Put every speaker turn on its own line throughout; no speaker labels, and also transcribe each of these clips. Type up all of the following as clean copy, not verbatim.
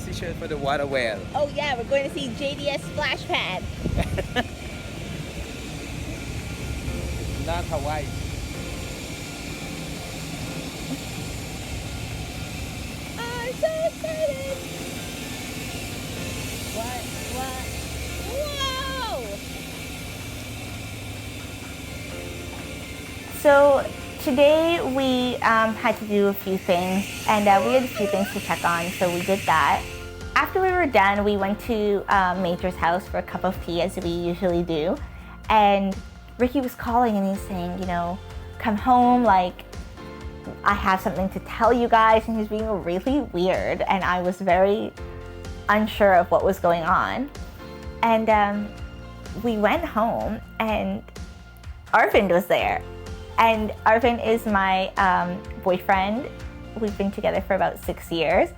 position for the water well.
Oh yeah, we're going to see JDS splash pad.
Not Hawaii.
I'm so excited. What? Whoa! So today we had to do a few things, and we had a few things to check on, so we did that. After we were done, we went to Major's house for a cup of tea, as we usually do, and Ricky was calling and he's saying, you know, come home, like, I have something to tell you guys, and he was being really weird, and I was very unsure of what was going on. And we went home, and Arvind was there. And Arvind is my boyfriend. We've been together for about 6 years.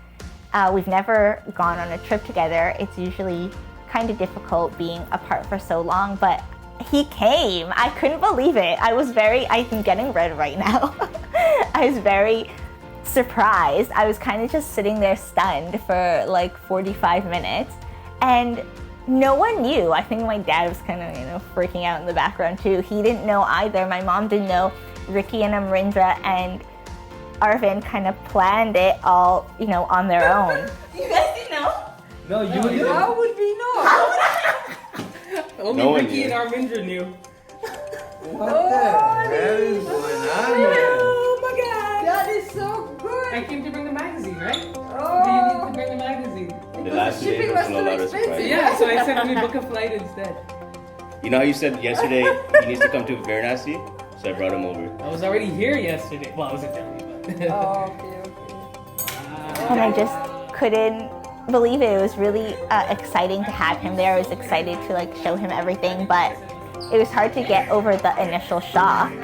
We've never gone on a trip together. It's usually kind of difficult being apart for so long, but he came. I couldn't believe it. I'm getting red right now. I was very surprised. I was kind of just sitting there stunned for like 45 minutes, and no one knew. I think my dad was kind of, you know, freaking out in the background too. He didn't know either. My mom didn't know. Ricky and Amrindra and Arvind kind of planned it all, you know, on their own. You guys didn't know?
No, you didn't.
How would we know?
How would I?
Only Ricky and Arvindra knew.
What the hell is going on here?
Oh my god! That is so good!
I came to bring the magazine, right?
Oh.
You need to bring the magazine.
The last 2 days
shipping
was
was
a
too
lot of
expensive.
surprises.
Yeah, so I said we book a flight instead.
You know how you said yesterday he needs to come to Varanasi? So I brought him over.
I was already here yesterday. Well, I wasn't telling you, but.
Oh, okay.
And I just couldn't believe it. It was really exciting to have him there. I was excited to like show him everything, but it was hard to get over the initial shock.
I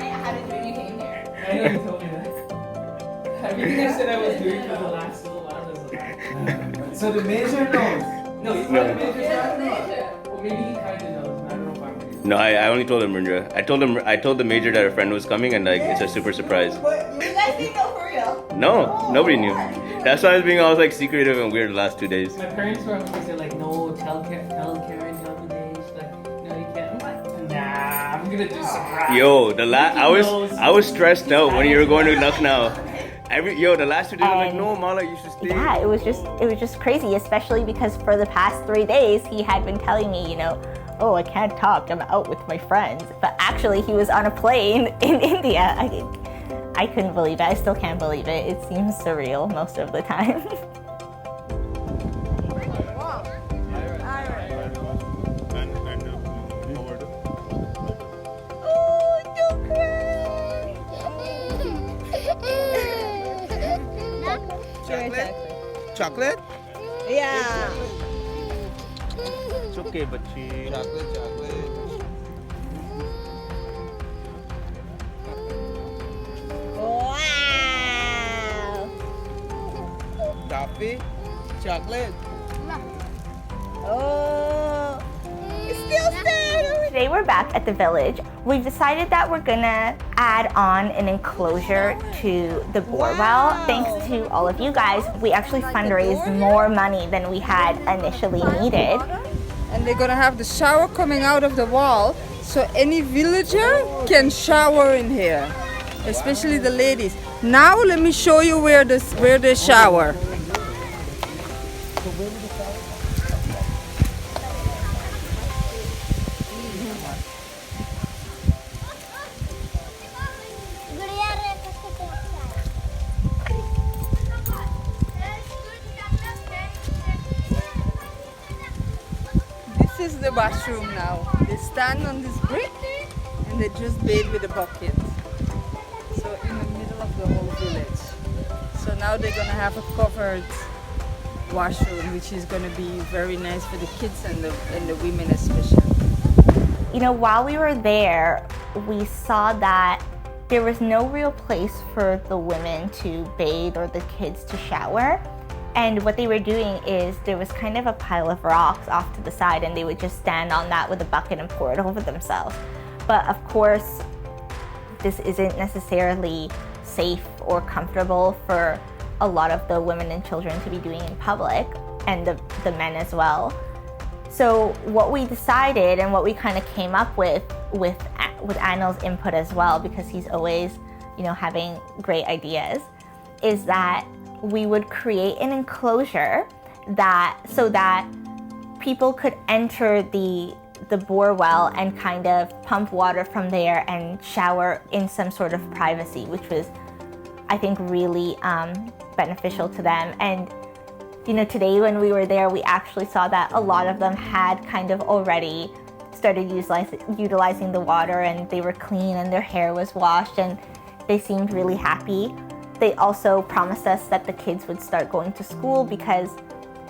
know you told me that. Everything I said I was doing for the last little while is a lie.
So the major knows.
No, he's not a major. Well, maybe he kind of knows. I don't know if I'm ready.
No, I only told him Rindra. I told the major that a friend was coming, and like it's a super surprise.
You guys didn't know for real?
No, nobody knew. That's why I was like secretive and weird the last 2 days.
My parents were always like, no, tell Karen, tell the day. She's like, no, you can't. I'm like, nah, I'm gonna do surprise.
Yo, I was stressed out when you were going to Lucknow. The last 2 days I was like, no, Mala, you should stay.
Yeah, it was just crazy, especially because for the past 3 days he had been telling me, you know, oh, I can't talk, I'm out with my friends. But actually he was on a plane in India. I couldn't believe it. I still can't believe it. It seems surreal most of the time. Oh, don't cry.
Chocolate? Chocolate?
Yeah.
It's okay, bachi.
Chocolate.
Wow.
Toffee? Chocolate?
Oh. It's still sad. Today we're back at the village. We've decided that we're gonna add on an enclosure to the borewell. Thanks to all of you guys, we actually fundraised more money than we had initially needed.
And they're gonna have the shower coming out of the wall, so any villager can shower in here, especially the ladies. Now let me show you where they shower. This is the bathroom now. They stand on this brick and they just bathe with a bucket. So in the middle of the whole village. So now they're gonna have a covered washroom, which is gonna be very nice for the kids and the women especially.
You know, while we were there, we saw that there was no real place for the women to bathe or the kids to shower. And what they were doing is there was kind of a pile of rocks off to the side, and they would just stand on that with a bucket and pour it over themselves. But of course, this isn't necessarily safe or comfortable for a lot of the women and children to be doing in public, and the men as well. So what we decided and what we kind of came up with Anil's input as well, because he's always, having great ideas, is that we would create an enclosure so that people could enter the bore well and kind of pump water from there and shower in some sort of privacy, which was, I think, really beneficial to them. And today when we were there, we actually saw that a lot of them had kind of already started utilizing the water, and they were clean and their hair was washed and they seemed really happy. They also promised us that the kids would start going to school, because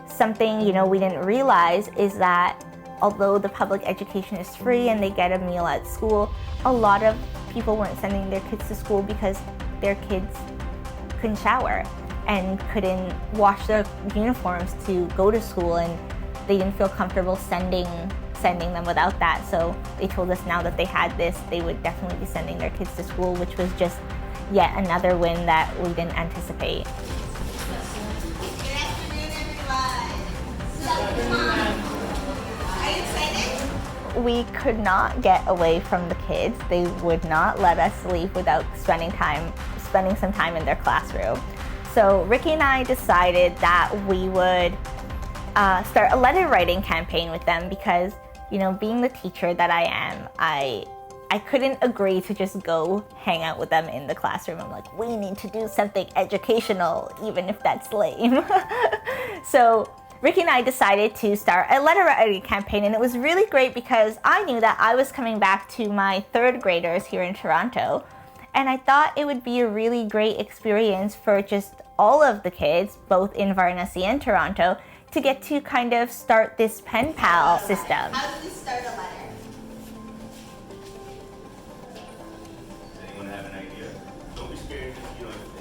something we didn't realize is that although the public education is free and they get a meal at school, a lot of people weren't sending their kids to school because their kids couldn't shower and couldn't wash their uniforms to go to school, and they didn't feel comfortable sending them without that. So they told us now that they had this, they would definitely be sending their kids to school, which was just yet another win that we didn't anticipate.
Good afternoon, everyone. Are you excited?
We could not get away from the kids. They would not let us leave without spending some time in their classroom. So Ricky and I decided that we would start a letter writing campaign with them, because being the teacher that I am, I couldn't agree to just go hang out with them in the classroom. I'm like, we need to do something educational, even if that's lame. So Ricky and I decided to start a letter writing campaign, and it was really great because I knew that I was coming back to my third graders here in Toronto, and I thought it would be a really great experience for just all of the kids, both in Varanasi and Toronto, to get to kind of start this pen pal system.
How do we start a letter?
Does anyone have an idea? Don't be scared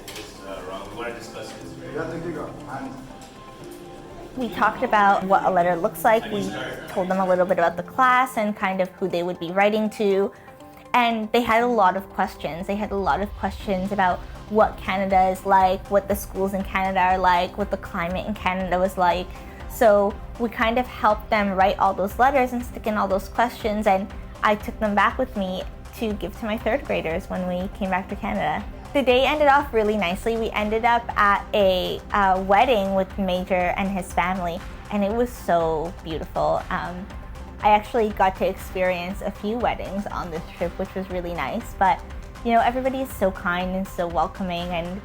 if it's wrong. We want to discuss this, right?
We talked about what a letter looks like. We told them a little bit about the class and kind of who they would be writing to. And they had a lot of questions. They had a lot of questions about what Canada is like, what the schools in Canada are like, what the climate in Canada was like. So we kind of helped them write all those letters and stick in all those questions, and I took them back with me to give to my third graders when we came back to Canada. The day ended off really nicely. We ended up at a wedding with Major and his family, and it was so beautiful. I actually got to experience a few weddings on this trip, which was really nice, but everybody is so kind and so welcoming, and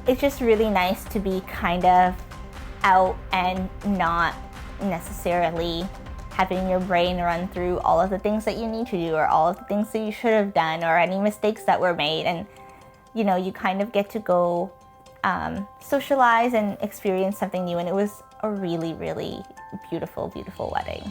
it's just really nice to be kind of out and not necessarily having your brain run through all of the things that you need to do or all of the things that you should have done or any mistakes that were made. And you kind of get to go socialize and experience something new, and it was a really, really beautiful, beautiful wedding.